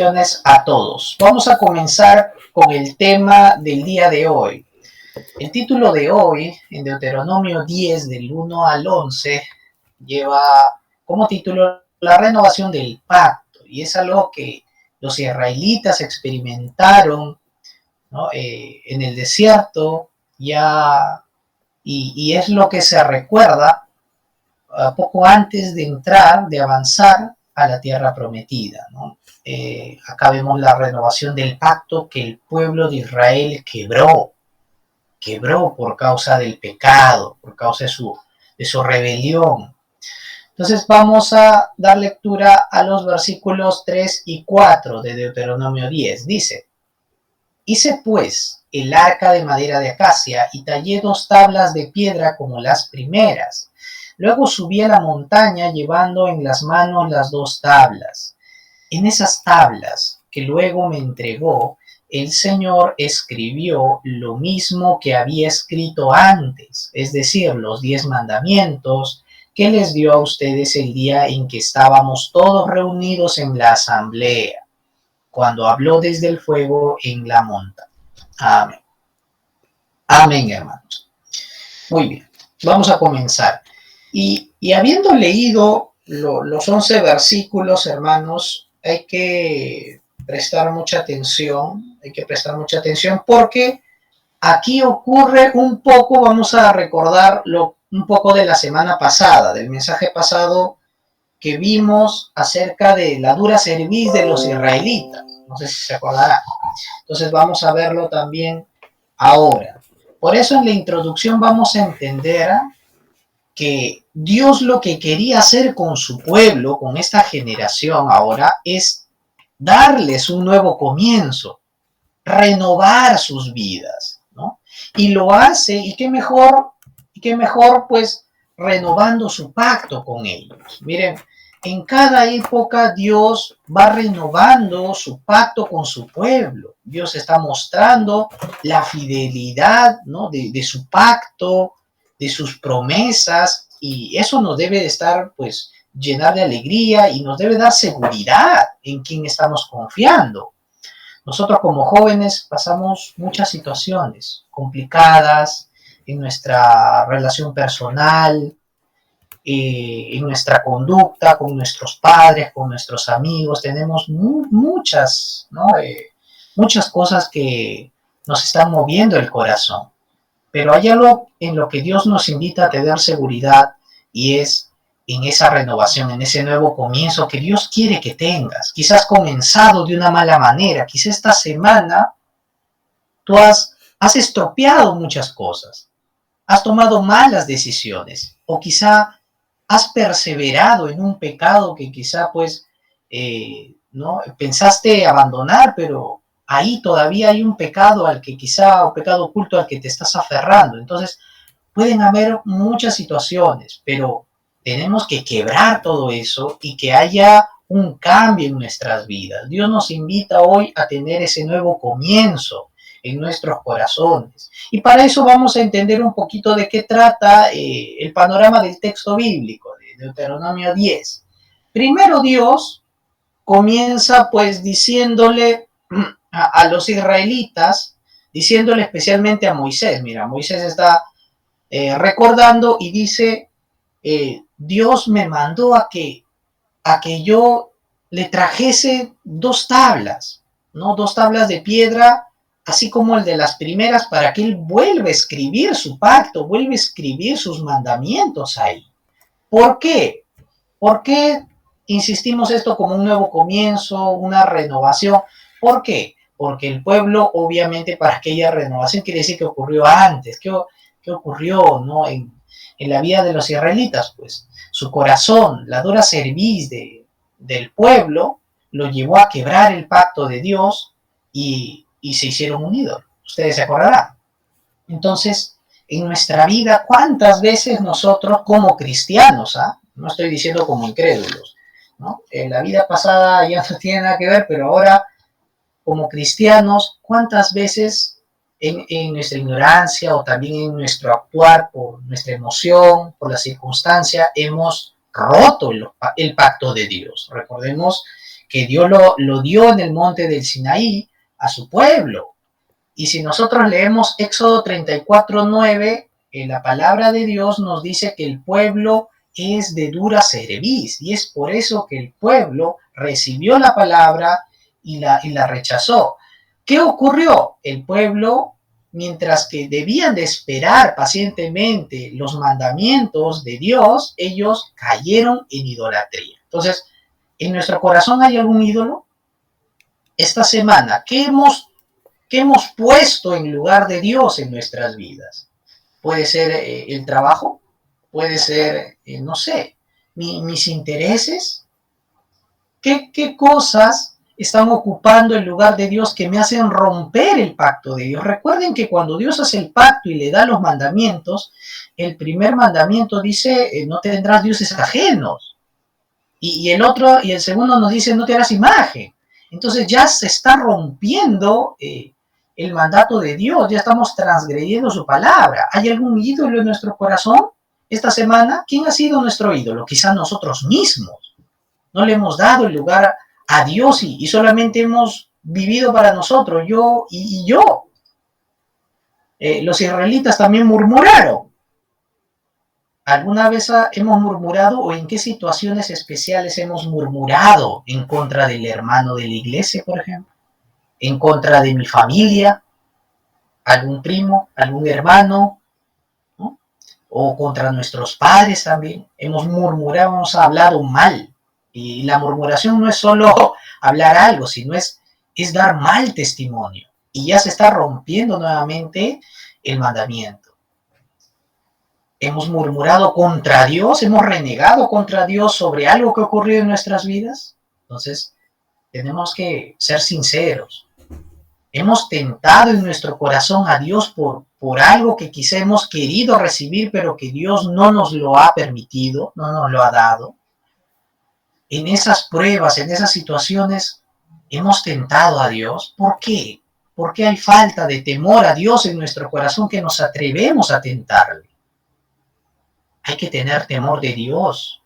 A todos. Vamos a comenzar con el tema del día de hoy. El título de hoy, en Deuteronomio 10, del 1 al 11, lleva como título la renovación del pacto. Y es algo que los israelitas experimentaron, ¿no? En el desierto ya, y es lo que se recuerda poco antes de entrar, de avanzar a la tierra prometida, ¿no? Acá vemos la renovación del pacto que el pueblo de Israel quebró por causa del pecado, por causa de su rebelión. Entonces vamos a dar lectura a los versículos 3 y 4 de Deuteronomio 10. Dice: hice pues el arca de madera de acacia y tallé 2 tablas de piedra como las primeras. Luego subí a la montaña llevando en las manos las 2 tablas. En esas tablas que luego me entregó, el Señor escribió lo mismo que había escrito antes, es decir, los 10 mandamientos que les dio a ustedes el día en que estábamos todos reunidos en la asamblea, cuando habló desde el fuego en la montaña. Amén. Amén, hermanos. Muy bien, vamos a comenzar. Y habiendo leído los 11 versículos, hermanos, hay que prestar mucha atención, porque aquí ocurre un poco, vamos a recordar un poco de la semana pasada, del mensaje pasado que vimos acerca de la dura cerviz de los israelitas. No sé si se acordarán. Entonces vamos a verlo también ahora. Por eso en la introducción vamos a entender que Dios lo que quería hacer con su pueblo, con esta generación ahora, es darles un nuevo comienzo, renovar sus vidas, ¿no? Y lo hace, y qué mejor, pues, renovando su pacto con ellos. Miren, en cada época Dios va renovando su pacto con su pueblo. Dios está mostrando la fidelidad, ¿no? de su pacto, de sus promesas, y eso nos debe estar, pues, llenar de alegría y nos debe dar seguridad en quién estamos confiando. Nosotros como jóvenes pasamos muchas situaciones complicadas en nuestra relación personal, en nuestra conducta con nuestros padres, con nuestros amigos. Tenemos muchas, ¿no? Muchas cosas que nos están moviendo el corazón. Pero hay algo en lo que Dios nos invita a tener seguridad, y es en esa renovación, en ese nuevo comienzo que Dios quiere que tengas. Quizás comenzado de una mala manera, quizás esta semana tú has estropeado muchas cosas, has tomado malas decisiones, o quizá has perseverado en un pecado que quizá, pues, ¿no? pensaste abandonar, pero ahí todavía hay un pecado o pecado oculto al que te estás aferrando. Entonces, pueden haber muchas situaciones, pero tenemos que quebrar todo eso y que haya un cambio en nuestras vidas. Dios nos invita hoy a tener ese nuevo comienzo en nuestros corazones. Y para eso vamos a entender un poquito de qué trata el panorama del texto bíblico, de Deuteronomio 10. Primero Dios comienza pues diciéndole a los israelitas, diciéndole especialmente a Moisés. Mira, Moisés está recordando y dice, Dios me mandó a que yo le trajese 2 tablas, ¿no? 2 tablas de piedra, así como el de las primeras, para que él vuelva a escribir su pacto, vuelva a escribir sus mandamientos ahí. ¿Por qué? ¿Por qué insistimos esto como un nuevo comienzo, una renovación? ¿Por qué? Porque el pueblo, obviamente, para aquella renovación quiere decir que ocurrió antes. ¿Qué ocurrió, ¿no? en la vida de los israelitas? Pues su corazón, la dura cerviz del pueblo, lo llevó a quebrar el pacto de Dios y se hicieron unidos. Ustedes se acordarán. Entonces, en nuestra vida, ¿cuántas veces nosotros como cristianos, no estoy diciendo como incrédulos, ¿no? En la vida pasada ya no tiene nada que ver, pero ahora como cristianos, ¿cuántas veces en nuestra ignorancia o también en nuestro actuar por nuestra emoción, por la circunstancia, hemos roto el pacto de Dios? Recordemos que Dios lo dio en el monte del Sinaí a su pueblo. Y si nosotros leemos Éxodo 34:9, la palabra de Dios nos dice que el pueblo es de dura cerviz, y es por eso que el pueblo recibió la palabra y la rechazó. ¿Qué ocurrió? El pueblo, mientras que debían de esperar pacientemente los mandamientos de Dios, ellos cayeron en idolatría. Entonces, ¿en nuestro corazón hay algún ídolo? Esta semana, ¿qué hemos puesto en lugar de Dios en nuestras vidas? Puede ser el trabajo, puede ser, no sé, mis intereses. ¿Qué cosas están ocupando el lugar de Dios que me hacen romper el pacto de Dios? Recuerden que cuando Dios hace el pacto y le da los mandamientos, el primer mandamiento dice, no tendrás dioses ajenos. Y el segundo nos dice, no te harás imagen. Entonces ya se está rompiendo el mandato de Dios, ya estamos transgrediendo su palabra. ¿Hay algún ídolo en nuestro corazón esta semana? ¿Quién ha sido nuestro ídolo? Quizá nosotros mismos. No le hemos dado el lugar a Dios y solamente hemos vivido para nosotros, yo y yo. Los israelitas también murmuraron. ¿Alguna vez hemos murmurado o en qué situaciones especiales hemos murmurado en contra del hermano de la iglesia, por ejemplo? ¿En contra de mi familia? ¿Algún primo? ¿Algún hermano? ¿No? O contra nuestros padres también. Hemos murmurado, hemos hablado mal. Y la murmuración no es solo hablar algo, sino es dar mal testimonio. Y ya se está rompiendo nuevamente el mandamiento. Hemos murmurado contra Dios, hemos renegado contra Dios sobre algo que ha ocurrido en nuestras vidas. Entonces, tenemos que ser sinceros. Hemos tentado en nuestro corazón a Dios por algo que quizá hemos querido recibir, pero que Dios no nos lo ha permitido, no nos lo ha dado. En esas pruebas, en esas situaciones, hemos tentado a Dios. ¿Por qué? Porque hay falta de temor a Dios en nuestro corazón que nos atrevemos a tentarle. Hay que tener temor de Dios.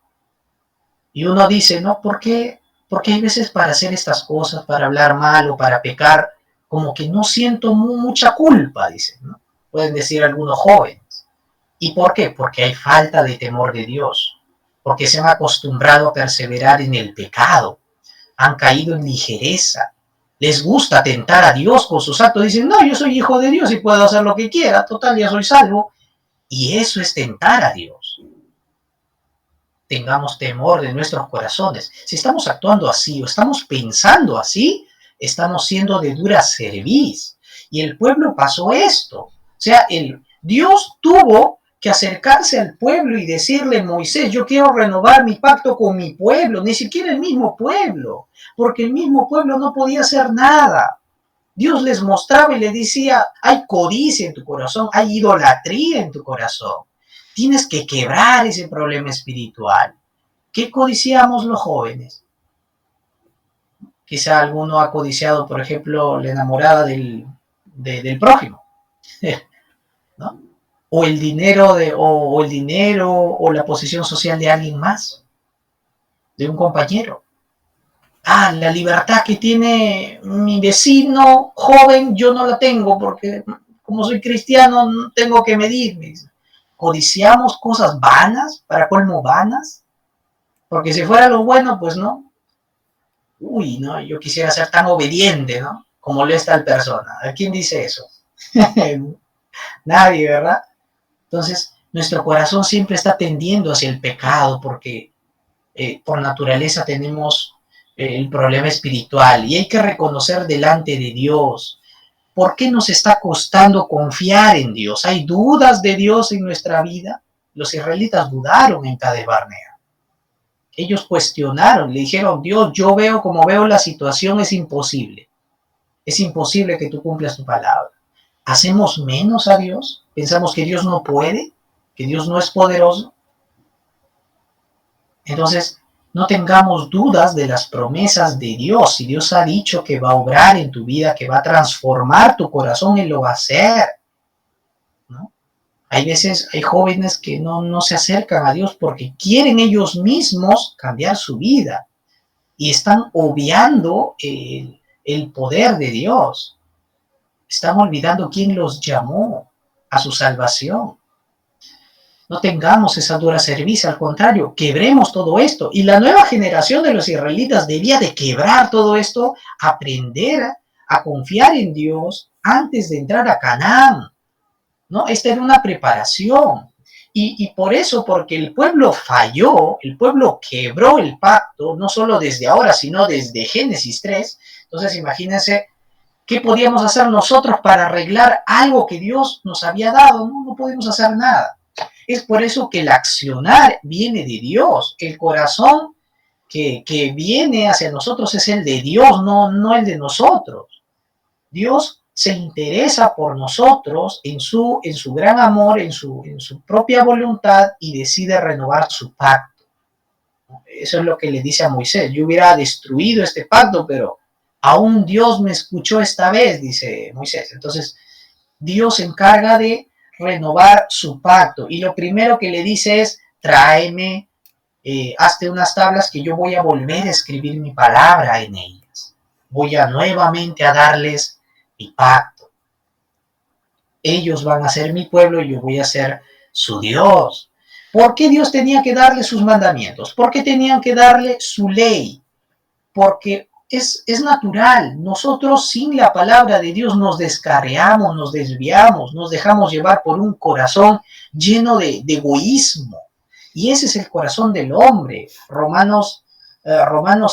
Y uno dice, ¿no? ¿Por qué? Porque hay veces para hacer estas cosas, para hablar mal o para pecar, como que no siento mucha culpa, dicen, ¿no? Pueden decir algunos jóvenes. ¿Y por qué? Porque hay falta de temor de Dios. Porque se han acostumbrado a perseverar en el pecado. Han caído en ligereza. Les gusta tentar a Dios con sus actos. Dicen, no, yo soy hijo de Dios y puedo hacer lo que quiera. Total, ya soy salvo. Y eso es tentar a Dios. Tengamos temor de nuestros corazones. Si estamos actuando así o estamos pensando así, estamos siendo de dura cerviz. Y el pueblo pasó esto. O sea, Dios tuvo que acercarse al pueblo y decirle, Moisés, yo quiero renovar mi pacto con mi pueblo, ni siquiera el mismo pueblo, porque el mismo pueblo no podía hacer nada. Dios les mostraba y les decía, hay codicia en tu corazón, hay idolatría en tu corazón. Tienes que quebrar ese problema espiritual. ¿Qué codiciamos los jóvenes? Quizá alguno ha codiciado, por ejemplo, la enamorada del prójimo, ¿no? O el dinero o el dinero o la posición social de alguien más, de un compañero. La libertad que tiene mi vecino joven, yo no la tengo porque como soy cristiano tengo que medirme. Codiciamos cosas vanas, para colmo vanas, porque si fuera lo bueno, pues no. Uy, no, yo quisiera ser tan obediente, ¿no? Como lo es tal persona. ¿A quién dice eso? Nadie, ¿verdad? Entonces, nuestro corazón siempre está tendiendo hacia el pecado porque por naturaleza tenemos el problema espiritual y hay que reconocer delante de Dios. ¿Por qué nos está costando confiar en Dios? ¿Hay dudas de Dios en nuestra vida? Los israelitas dudaron en Cades Barnea. Ellos cuestionaron, le dijeron, Dios, yo veo como veo la situación, es imposible. Es imposible que tú cumplas tu palabra. ¿Hacemos menos a Dios? ¿Pensamos que Dios no puede? ¿Que Dios no es poderoso? Entonces, no tengamos dudas de las promesas de Dios. Si Dios ha dicho que va a obrar en tu vida, que va a transformar tu corazón, Él lo va a hacer, ¿no? Hay veces, hay jóvenes que no se acercan a Dios porque quieren ellos mismos cambiar su vida. y están obviando el poder de Dios. Están olvidando quién los llamó a su salvación. No tengamos esa dura cerviz, al contrario, quebremos todo esto. Y la nueva generación de los israelitas debía de quebrar todo esto, aprender a confiar en Dios antes de entrar a Canaán, ¿no? Esta era una preparación. Y por eso, porque el pueblo falló, el pueblo quebró el pacto, no solo desde ahora, sino desde Génesis 3. Entonces, imagínense, ¿qué podíamos hacer nosotros para arreglar algo que Dios nos había dado? No, no podemos hacer nada. Es por eso que el accionar viene de Dios. El corazón que viene hacia nosotros es el de Dios, no el de nosotros. Dios se interesa por nosotros en su gran amor, en su propia voluntad, y decide renovar su pacto. Eso es lo que le dice a Moisés. Yo hubiera destruido este pacto, pero aún Dios me escuchó esta vez, dice Moisés. Entonces, Dios se encarga de renovar su pacto. Y lo primero que le dice es, tráeme, hazte unas tablas que yo voy a volver a escribir mi palabra en ellas. Voy a nuevamente a darles mi pacto. Ellos van a ser mi pueblo y yo voy a ser su Dios. ¿Por qué Dios tenía que darle sus mandamientos? ¿Por qué tenían que darle su ley? Porque es natural. Nosotros sin la palabra de Dios nos descarriamos, nos desviamos, nos dejamos llevar por un corazón lleno de egoísmo. Y ese es el corazón del hombre. Romanos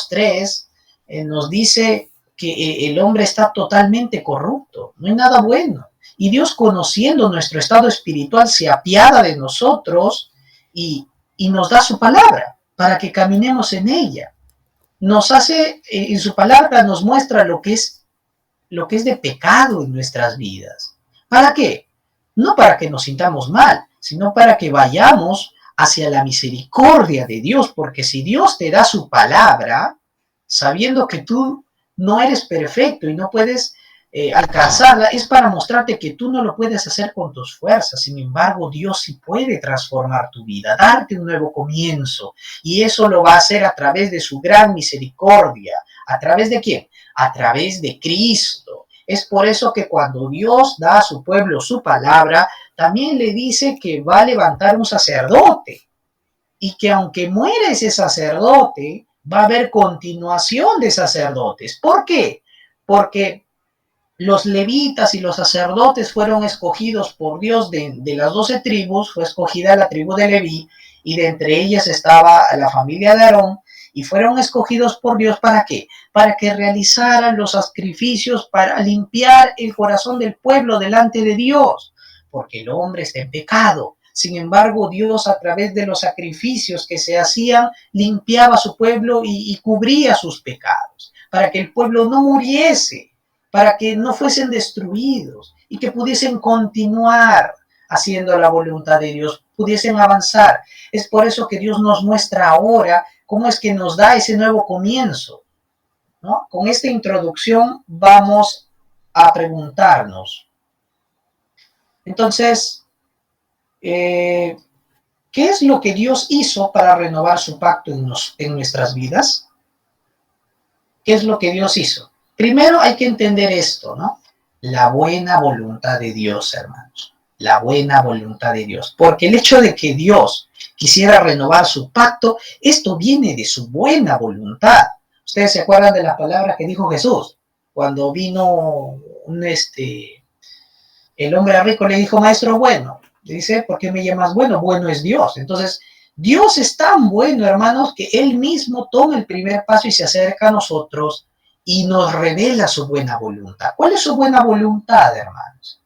3 nos dice que el hombre está totalmente corrupto, no hay nada bueno. Y Dios, conociendo nuestro estado espiritual, se apiada de nosotros y nos da su palabra para que caminemos en ella. Nos hace, en su palabra nos muestra lo que es de pecado en nuestras vidas. ¿Para qué? No para que nos sintamos mal, sino para que vayamos hacia la misericordia de Dios, porque si Dios te da su palabra, sabiendo que tú no eres perfecto y no puedes alcanzarla, es para mostrarte que tú no lo puedes hacer con tus fuerzas. Sin embargo, Dios sí puede transformar tu vida, darte un nuevo comienzo, y eso lo va a hacer a través de su gran misericordia. ¿A través de quién? A través de Cristo. Es por eso que cuando Dios da a su pueblo su palabra, también le dice que va a levantar un sacerdote, y que aunque muera ese sacerdote, va a haber continuación de sacerdotes. ¿Por qué? Porque los levitas y los sacerdotes fueron escogidos por Dios de las 12 tribus, fue escogida la tribu de Leví, y de entre ellas estaba la familia de Aarón, y fueron escogidos por Dios, ¿para qué? Para que realizaran los sacrificios para limpiar el corazón del pueblo delante de Dios, porque el hombre está en pecado. Sin embargo, Dios, a través de los sacrificios que se hacían, limpiaba a su pueblo y cubría sus pecados, para que el pueblo no muriese, para que no fuesen destruidos y que pudiesen continuar haciendo la voluntad de Dios, pudiesen avanzar. Es por eso que Dios nos muestra ahora cómo es que nos da ese nuevo comienzo, ¿no? Con esta introducción vamos a preguntarnos. Entonces, ¿qué es lo que Dios hizo para renovar su pacto en nuestras vidas? ¿Qué es lo que Dios hizo? Primero hay que entender esto, ¿no? La buena voluntad de Dios, hermanos. La buena voluntad de Dios. Porque el hecho de que Dios quisiera renovar su pacto, esto viene de su buena voluntad. Ustedes se acuerdan de las palabras que dijo Jesús cuando vino el hombre rico, le dijo, maestro bueno. Dice, ¿por qué me llamas bueno? Bueno es Dios. Entonces, Dios es tan bueno, hermanos, que Él mismo toma el primer paso y se acerca a nosotros y nos revela su buena voluntad. ¿Cuál es su buena voluntad, hermanos?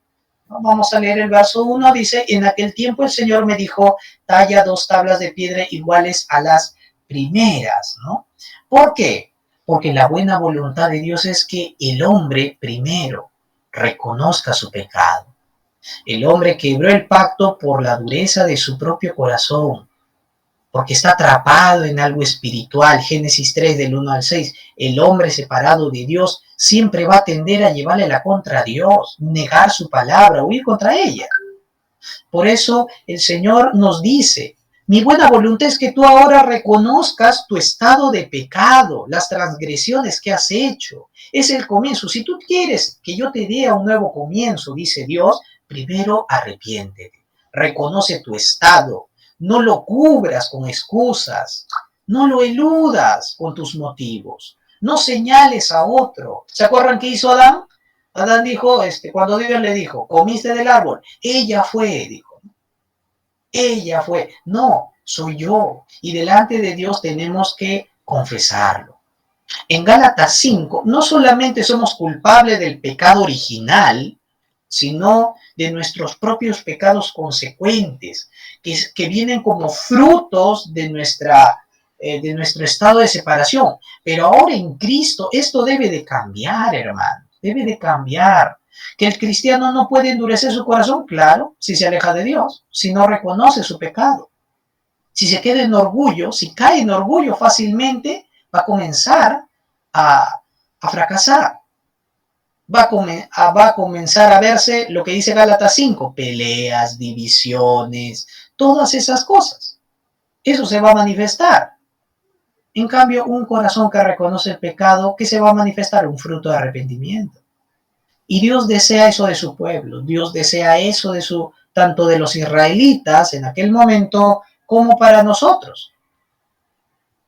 Vamos a leer el verso 1, dice, en aquel tiempo el Señor me dijo, talla 2 tablas de piedra iguales a las primeras, ¿no? ¿Por qué? Porque la buena voluntad de Dios es que el hombre primero reconozca su pecado. El hombre quebró el pacto por la dureza de su propio corazón, porque está atrapado en algo espiritual. Génesis 3 del 1 al 6. El hombre separado de Dios siempre va a tender a llevarle la contra a Dios, negar su palabra, huir contra ella. Por eso el Señor nos dice, Mi buena voluntad es que tú ahora reconozcas tu estado de pecado, las transgresiones que has hecho. Es el comienzo. Si tú quieres que yo te dé un nuevo comienzo, dice Dios, primero arrepiéntete. Reconoce tu estado. No lo cubras con excusas. No lo eludas con tus motivos. No señales a otro. ¿Se acuerdan qué hizo Adán? Adán dijo, cuando Dios le dijo, comiste del árbol, ella fue, dijo. Ella fue, no, soy yo. Y delante de Dios tenemos que confesarlo. En Gálatas 5, no solamente somos culpables del pecado original, sino de nuestros propios pecados consecuentes, que vienen como frutos de nuestro estado de separación. Pero ahora en Cristo esto debe de cambiar, hermano, debe de cambiar. Que el cristiano no puede endurecer su corazón, claro, si se aleja de Dios, si no reconoce su pecado. Si se queda en orgullo, si cae en orgullo fácilmente, va a comenzar a fracasar. Va a comenzar a verse lo que dice Gálatas 5, peleas, divisiones, todas esas cosas. Eso se va a manifestar. En cambio, un corazón que reconoce el pecado, ¿qué se va a manifestar? Un fruto de arrepentimiento. Y Dios desea eso de su pueblo, Dios desea eso tanto de los israelitas en aquel momento como para nosotros.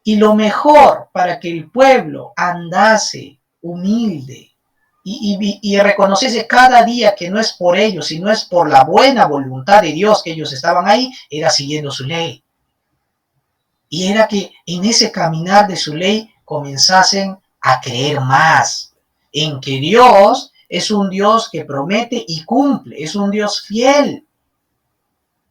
Y lo mejor para que el pueblo andase humilde y reconociese cada día que no es por ellos, sino es por la buena voluntad de Dios que ellos estaban ahí, era siguiendo su ley. Y era que en ese caminar de su ley comenzasen a creer más en que Dios es un Dios que promete y cumple, es un Dios fiel.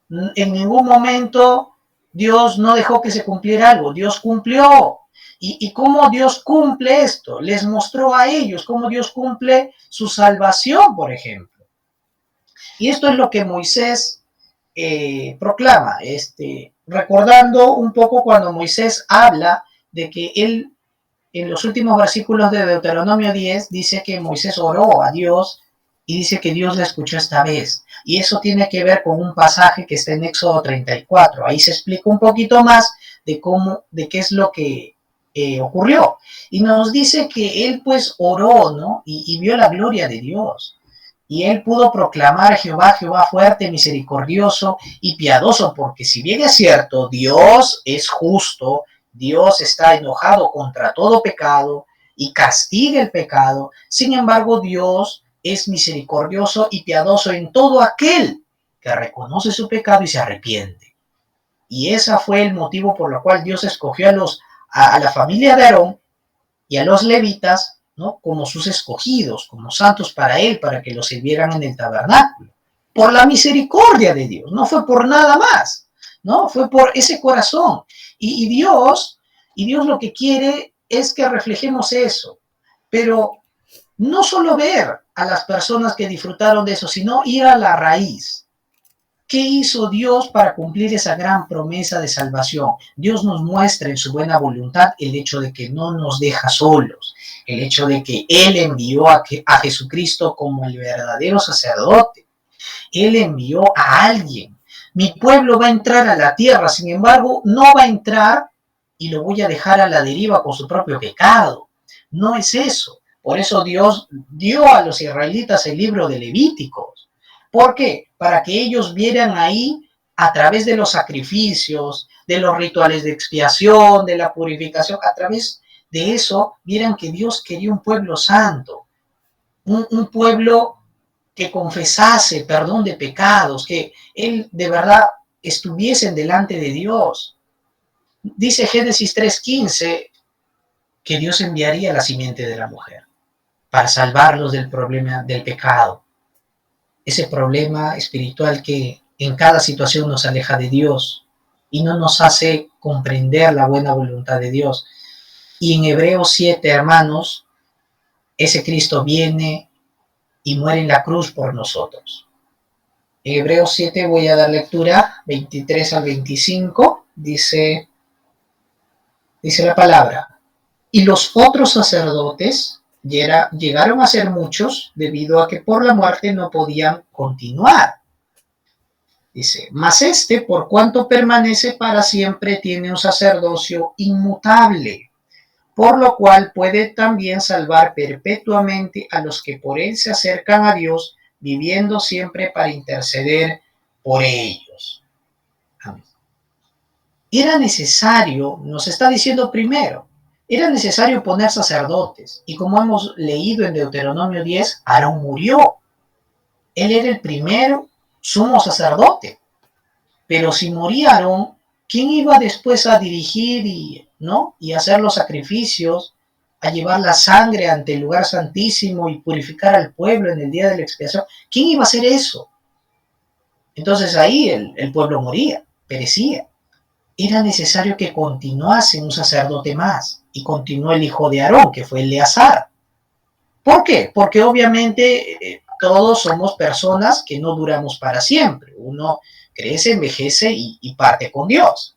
En ningún momento Dios no dejó que se cumpliera algo, Dios cumplió. ¿Y cómo Dios cumple esto? Les mostró a ellos cómo Dios cumple su salvación, por ejemplo. Y esto es lo que Moisés proclama, recordando un poco cuando Moisés habla de que él, en los últimos versículos de Deuteronomio 10, dice que Moisés oró a Dios y dice que Dios le escuchó esta vez. Y eso tiene que ver con un pasaje que está en Éxodo 34. Ahí se explica un poquito más de qué es lo que ocurrió. Y nos dice que él pues oró, ¿no? Y vio la gloria de Dios. Y él pudo proclamar a Jehová, Jehová fuerte, misericordioso y piadoso, porque si bien es cierto, Dios es justo, Dios está enojado contra todo pecado y castiga el pecado, sin embargo Dios es misericordioso y piadoso en todo aquel que reconoce su pecado y se arrepiente. Y ese fue el motivo por el cual Dios escogió a la familia de Aarón y a los levitas, ¿no? Como sus escogidos, como santos para él, para que los sirvieran en el tabernáculo. Por la misericordia de Dios, no fue por nada más, ¿no? Fue por ese corazón. Y Dios lo que quiere es que reflejemos eso, pero no solo ver a las personas que disfrutaron de eso, sino ir a la raíz. ¿Qué hizo Dios para cumplir esa gran promesa de salvación? Dios nos muestra en su buena voluntad el hecho de que no nos deja solos, el hecho de que Él envió a Jesucristo como el verdadero sacerdote. Él envió a alguien. Mi pueblo va a entrar a la tierra, sin embargo, no va a entrar y lo voy a dejar a la deriva con su propio pecado. No es eso. Por eso Dios dio a los israelitas el libro de Levíticos. ¿Por qué? Para que ellos vieran ahí, a través de los sacrificios, de los rituales de expiación, de la purificación, a través de eso, vieran que Dios quería un pueblo santo, un pueblo que confesase perdón de pecados, que Él de verdad estuviesen delante de Dios. Dice Génesis 3:15 que Dios enviaría la simiente de la mujer para salvarlos del problema del pecado. Ese problema espiritual que en cada situación nos aleja de Dios y no nos hace comprender la buena voluntad de Dios. Y en Hebreos 7, hermanos, ese Cristo viene y muere en la cruz por nosotros. En Hebreos 7 voy a dar lectura, 23 al 25, dice la palabra. Y los otros sacerdotes llegaron a ser muchos debido a que por la muerte no podían continuar. Dice, mas este, por cuanto permanece para siempre, tiene un sacerdocio inmutable, por lo cual puede también salvar perpetuamente a los que por él se acercan a Dios, viviendo siempre para interceder por ellos. Amén. Era necesario, nos está diciendo primero, era necesario poner sacerdotes. Y como hemos leído en Deuteronomio 10, Aarón murió. Él era el primero sumo sacerdote. Pero si moría Aarón, ¿quién iba después a dirigir y hacer los sacrificios, a llevar la sangre ante el lugar santísimo y purificar al pueblo en el día de la expiación? ¿Quién iba a hacer eso? Entonces ahí el pueblo moría, perecía. Era necesario que continuase un sacerdote más, y continuó el hijo de Aarón, que fue Eleazar. ¿Por qué? Porque obviamente todos somos personas que no duramos para siempre. Uno crece, envejece y parte con Dios.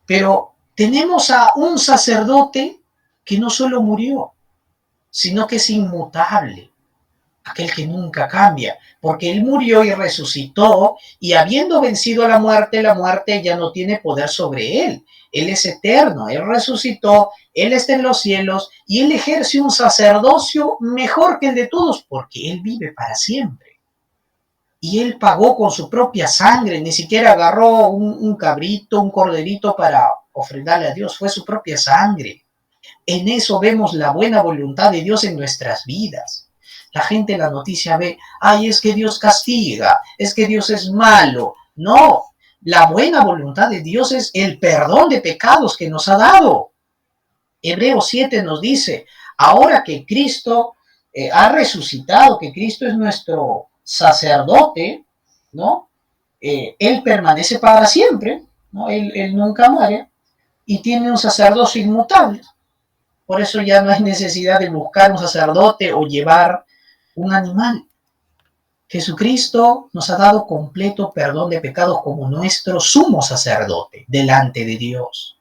Pero tenemos a un sacerdote que no solo murió, sino que es inmutable, aquel que nunca cambia, porque él murió y resucitó, y habiendo vencido la muerte ya no tiene poder sobre él. Él es eterno, él resucitó, él está en los cielos, y él ejerce un sacerdocio mejor que el de todos, porque él vive para siempre. Y él pagó con su propia sangre, ni siquiera agarró un cabrito, un corderito para ofrendarle a Dios, fue su propia sangre. En eso vemos la buena voluntad de Dios en nuestras vidas. La gente en la noticia ve, ay, es que Dios castiga, es que Dios es malo. No, la buena voluntad de Dios es el perdón de pecados que nos ha dado. Hebreos 7 nos dice, ahora que Cristo ha resucitado, que Cristo es nuestro sacerdote, ¿no? Él permanece para siempre, ¿no? Él nunca muere y tiene un sacerdocio inmutable. Por eso ya no hay necesidad de buscar un sacerdote o llevar un animal. Jesucristo nos ha dado completo perdón de pecados como nuestro sumo sacerdote delante de Dios,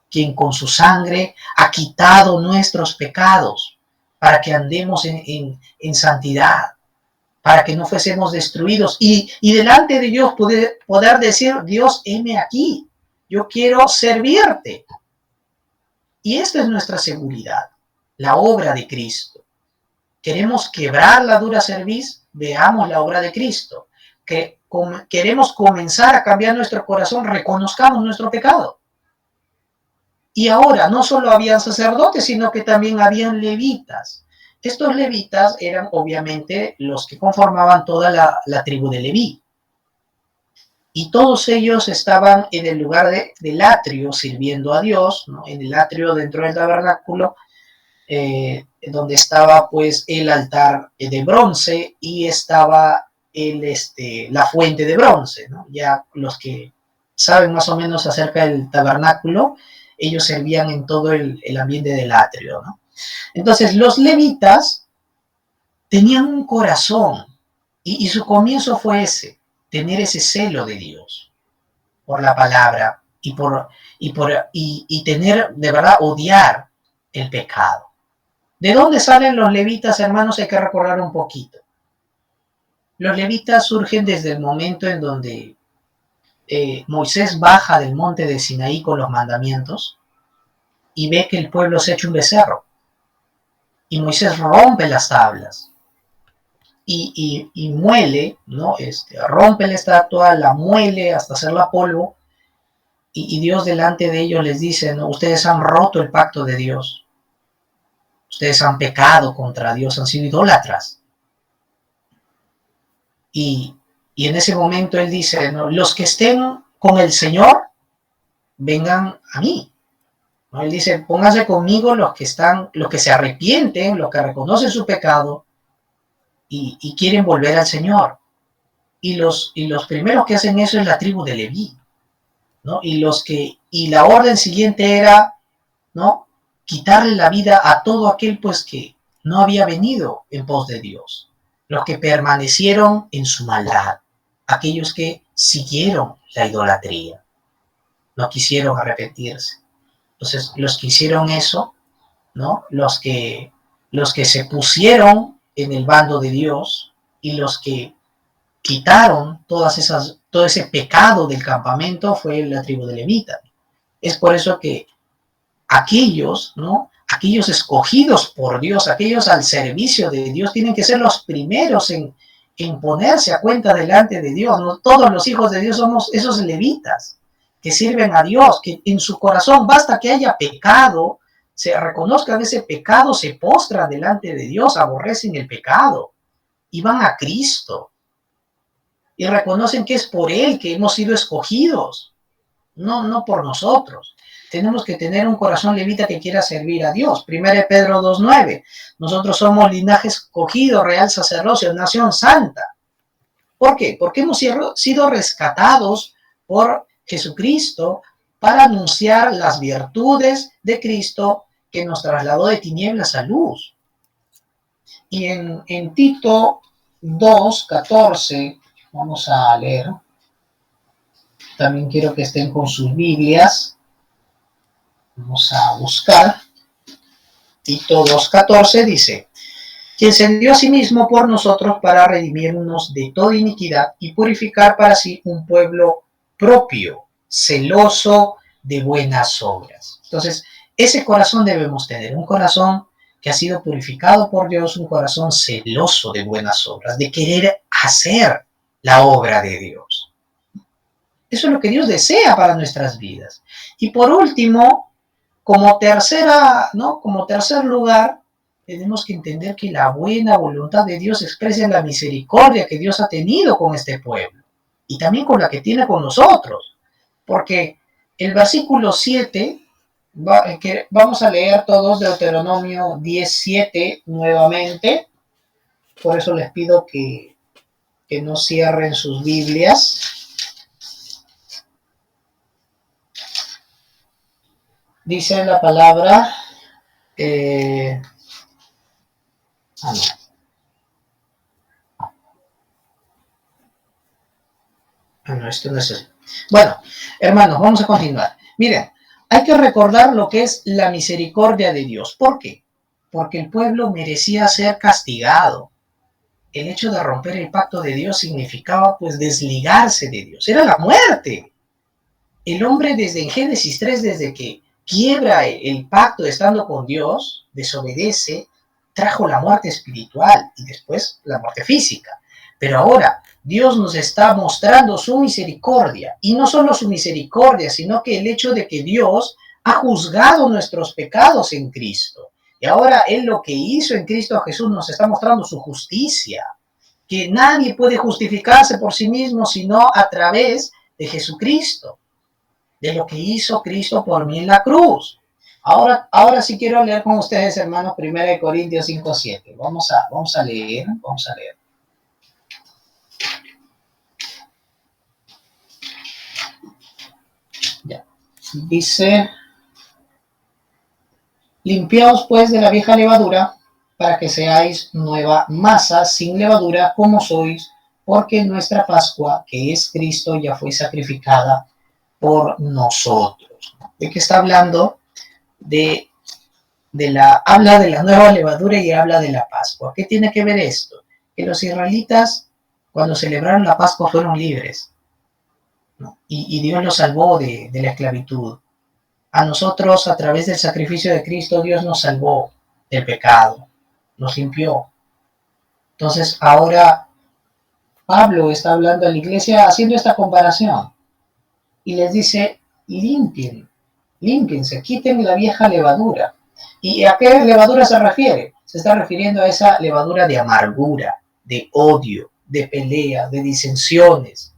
quien con su sangre ha quitado nuestros pecados para que andemos en santidad, para que no fuésemos destruidos y delante de Dios poder decir, Dios, heme aquí, yo quiero servirte. Y esta es nuestra seguridad, la obra de Cristo. ¿Queremos quebrar la dura cerviz? Veamos la obra de Cristo. ¿Queremos comenzar a cambiar nuestro corazón? Reconozcamos nuestro pecado. Y ahora no solo habían sacerdotes, sino que también habían levitas. Estos levitas eran obviamente los que conformaban toda la tribu de Leví. Y todos ellos estaban en el lugar del atrio sirviendo a Dios, ¿no? En el atrio dentro del tabernáculo, donde estaba pues el altar de bronce y estaba la fuente de bronce, ¿no? Ya los que saben más o menos acerca del tabernáculo, ellos servían en todo el ambiente del atrio, ¿no? Entonces los levitas tenían un corazón y su comienzo fue ese, tener ese celo de Dios por la palabra y tener de verdad odiar el pecado. ¿De dónde salen los levitas, hermanos? Hay que recordar un poquito. Los levitas surgen desde el momento en donde Moisés baja del monte de Sinaí con los mandamientos y ve que el pueblo se ha hecho un becerro. Y Moisés rompe las tablas y muele, ¿no? Rompe la estatua, la muele hasta hacerla polvo, y Dios delante de ellos les dice, ¿no? Ustedes han roto el pacto de Dios. Ustedes han pecado contra Dios, han sido idólatras. Y en ese momento él dice, ¿no? Los que estén con el Señor, vengan a mí. ¿No? Él dice, pónganse conmigo los que se arrepienten, los que reconocen su pecado y quieren volver al Señor. Y los primeros que hacen eso es la tribu de Leví, ¿no? Y la orden siguiente era, ¿no? Quitarle la vida a todo aquel pues que no había venido en pos de Dios, los que permanecieron en su maldad, aquellos que siguieron la idolatría, no quisieron arrepentirse. Entonces, los que hicieron eso, ¿no? Los que se pusieron en el bando de Dios y los que quitaron todas esas todo ese pecado del campamento fue la tribu de Levita. Es por eso que aquellos, ¿no? Aquellos escogidos por Dios, aquellos al servicio de Dios, tienen que ser los primeros en ponerse a cuenta delante de Dios. ¿No? Todos los hijos de Dios somos esos levitas que sirven a Dios, que en su corazón basta que haya pecado, se reconozcan ese pecado, se postran delante de Dios, aborrecen el pecado y van a Cristo y reconocen que es por Él que hemos sido escogidos, no por nosotros. Tenemos que tener un corazón levita que quiera servir a Dios. 1 Pedro 2:9. Nosotros somos linaje escogido, real sacerdocio, nación santa. ¿Por qué? Porque hemos sido rescatados por Jesucristo para anunciar las virtudes de Cristo que nos trasladó de tinieblas a luz. Y en Tito 2:14, vamos a leer. También quiero que estén con sus Biblias. Vamos a buscar. Tito 2:14 dice: quien se dio a sí mismo por nosotros para redimirnos de toda iniquidad y purificar para sí un pueblo propio, celoso de buenas obras. Entonces, ese corazón debemos tener, un corazón que ha sido purificado por Dios, un corazón celoso de buenas obras, de querer hacer la obra de Dios. Eso es lo que Dios desea para nuestras vidas. Y por último, como tercer lugar, tenemos que entender que la buena voluntad de Dios expresa la misericordia que Dios ha tenido con este pueblo y también con la que tiene con nosotros. Porque el versículo 7, que vamos a leer todos Deuteronomio 10:7 nuevamente, por eso les pido que no cierren sus Biblias. Dice la palabra, esto no es eso. Bueno, hermanos, vamos a continuar. Miren, hay que recordar lo que es la misericordia de Dios. ¿Por qué? Porque el pueblo merecía ser castigado. El hecho de romper el pacto de Dios significaba pues desligarse de Dios. Era la muerte. El hombre desde en Génesis 3, desde que quiebra el pacto estando con Dios, desobedece, trajo la muerte espiritual y después la muerte física. Pero ahora Dios nos está mostrando su misericordia, y no solo su misericordia, sino que el hecho de que Dios ha juzgado nuestros pecados en Cristo. Y ahora Él lo que hizo en Cristo Jesús nos está mostrando su justicia, que nadie puede justificarse por sí mismo sino a través de Jesucristo, de lo que hizo Cristo por mí en la cruz. Ahora sí quiero leer con ustedes, hermanos, 1 Corintios 5:7. Vamos a leer. Ya. Dice: limpiaos pues de la vieja levadura, para que seáis nueva masa sin levadura como sois, porque nuestra Pascua, que es Cristo, ya fue sacrificada por nosotros. ¿De qué está hablando? Habla de la nueva levadura y habla de la Pascua. ¿Qué tiene que ver esto? Que los israelitas, cuando celebraron la Pascua, fueron libres, ¿no? Y Dios los salvó de la esclavitud. A nosotros, a través del sacrificio de Cristo, Dios nos salvó del pecado, nos limpió. Entonces, ahora Pablo está hablando a la iglesia haciendo esta comparación y les dice: límpiense, quiten la vieja levadura. ¿Y a qué levadura se refiere? Se está refiriendo a esa levadura de amargura, de odio, de pelea, de disensiones.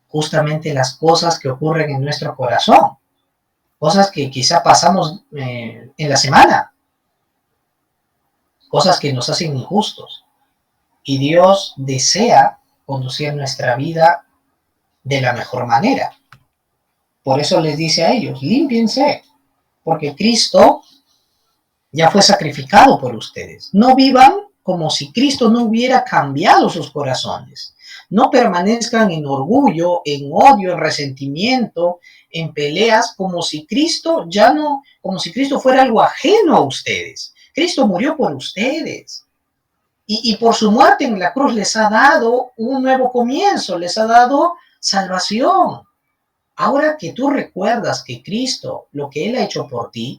Justamente las cosas que ocurren en nuestro corazón. Cosas que quizá pasamos en la semana. Cosas que nos hacen injustos. Y Dios desea conducir nuestra vida de la mejor manera. Por eso les dice a ellos: límpiense, porque Cristo ya fue sacrificado por ustedes. No vivan como si Cristo no hubiera cambiado sus corazones. No permanezcan en orgullo, en odio, en resentimiento, en peleas, como si Cristo fuera algo ajeno a ustedes. Cristo murió por ustedes. Y por su muerte en la cruz les ha dado un nuevo comienzo, les ha dado salvación. Ahora que tú recuerdas que Cristo, lo que Él ha hecho por ti,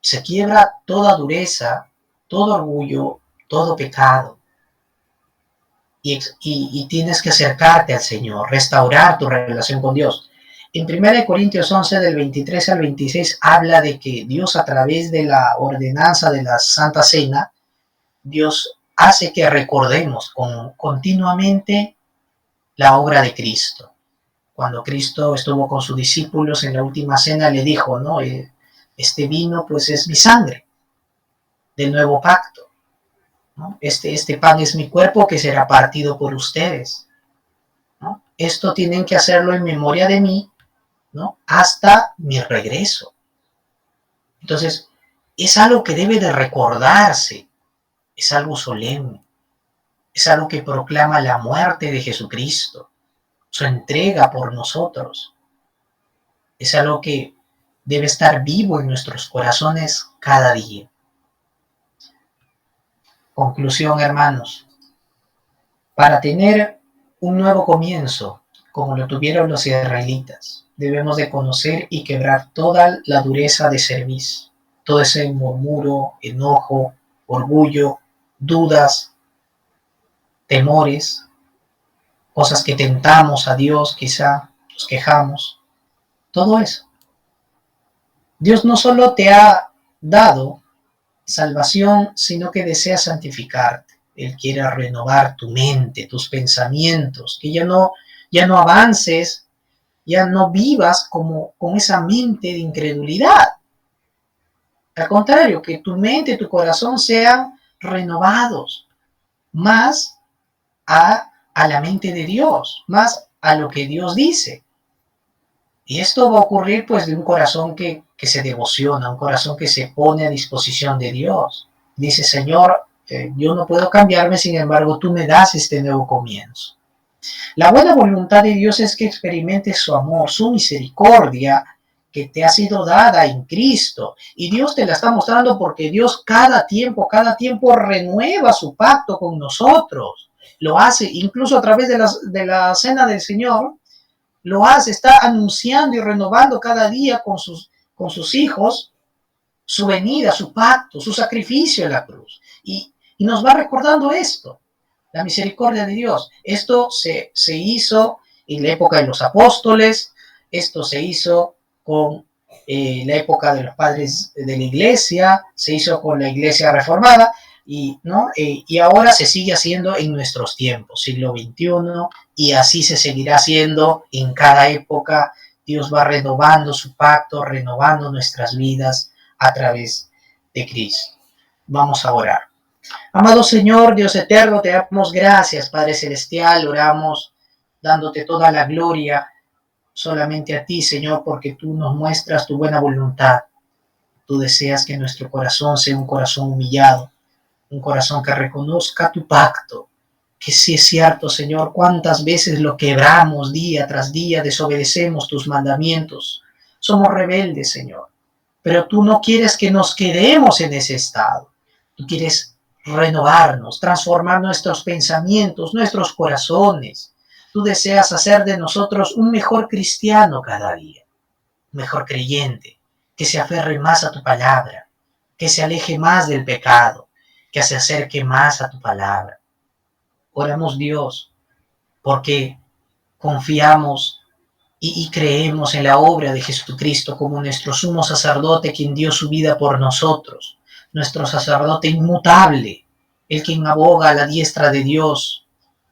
se quiebra toda dureza, todo orgullo, todo pecado. Y tienes que acercarte al Señor, restaurar tu relación con Dios. En 1 Corintios 11, del 23 al 26, habla de que Dios, a través de la ordenanza de la Santa Cena, Dios hace que recordemos continuamente la obra de Cristo. Cuando Cristo estuvo con sus discípulos en la última cena, le dijo, ¿no? Este vino pues es mi sangre del nuevo pacto, ¿no? Este pan es mi cuerpo que será partido por ustedes, ¿no? Esto tienen que hacerlo en memoria de mí, ¿no? Hasta mi regreso. Entonces, es algo que debe de recordarse, es algo solemne, es algo que proclama la muerte de Jesucristo, su entrega por nosotros. Es algo que debe estar vivo en nuestros corazones cada día. Conclusión, hermanos. Para tener un nuevo comienzo, como lo tuvieron los israelitas, debemos de conocer y quebrar toda la dureza de cerviz, todo ese murmuro, enojo, orgullo, dudas, temores, cosas que tentamos a Dios, quizá nos quejamos, todo eso. Dios no solo te ha dado salvación, sino que desea santificarte. Él quiere renovar tu mente, tus pensamientos, que ya no avances, ya no vivas como con esa mente de incredulidad. Al contrario, que tu mente y tu corazón sean renovados más a la mente de Dios, más a lo que Dios dice. Y esto va a ocurrir pues de un corazón que se devociona, un corazón que se pone a disposición de Dios. Dice, Señor, yo no puedo cambiarme, sin embargo, tú me das este nuevo comienzo. La buena voluntad de Dios es que experimentes su amor, su misericordia, que te ha sido dada en Cristo. Y Dios te la está mostrando porque Dios cada tiempo renueva su pacto con nosotros. Lo hace incluso a través de la cena del Señor. Lo hace, está anunciando y renovando cada día con sus hijos su venida, su pacto, su sacrificio en la cruz. Y nos va recordando esto, la misericordia de Dios. Esto se hizo en la época de los apóstoles, esto se hizo con la época de los padres de la iglesia, se hizo con la iglesia reformada, y ahora se sigue haciendo en nuestros tiempos, siglo XXI, y así se seguirá haciendo en cada época. Dios va renovando su pacto, renovando nuestras vidas a través de Cristo. Vamos a orar. Amado Señor, Dios eterno, te damos gracias, Padre Celestial, oramos dándote toda la gloria solamente a ti, Señor, porque tú nos muestras tu buena voluntad. Tú deseas que nuestro corazón sea un corazón humillado, un corazón que reconozca tu pacto, que sí es cierto, Señor, cuántas veces lo quebramos día tras día, desobedecemos tus mandamientos, somos rebeldes, Señor, pero tú no quieres que nos quedemos en ese estado, tú quieres renovarnos, transformar nuestros pensamientos, nuestros corazones, tú deseas hacer de nosotros un mejor cristiano cada día, un mejor creyente, que se aferre más a tu palabra, que se aleje más del pecado, que se acerque más a tu palabra. Oramos, Dios, porque confiamos y creemos en la obra de Jesucristo como nuestro sumo sacerdote, quien dio su vida por nosotros, nuestro sacerdote inmutable, el que aboga a la diestra de Dios,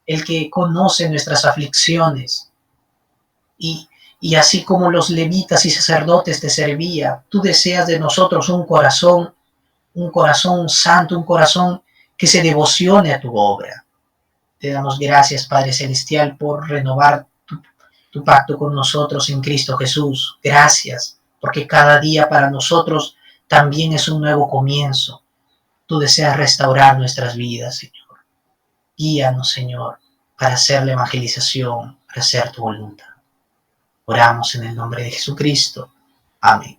el que conoce nuestras aflicciones. Y así como los levitas y sacerdotes te servían, tú deseas de nosotros un corazón santo, un corazón que se devocione a tu obra. Te damos gracias, Padre Celestial, por renovar tu pacto con nosotros en Cristo Jesús. Gracias, porque cada día para nosotros también es un nuevo comienzo. Tú deseas restaurar nuestras vidas, Señor. Guíanos, Señor, para hacer la evangelización, para hacer tu voluntad. Oramos en el nombre de Jesucristo. Amén.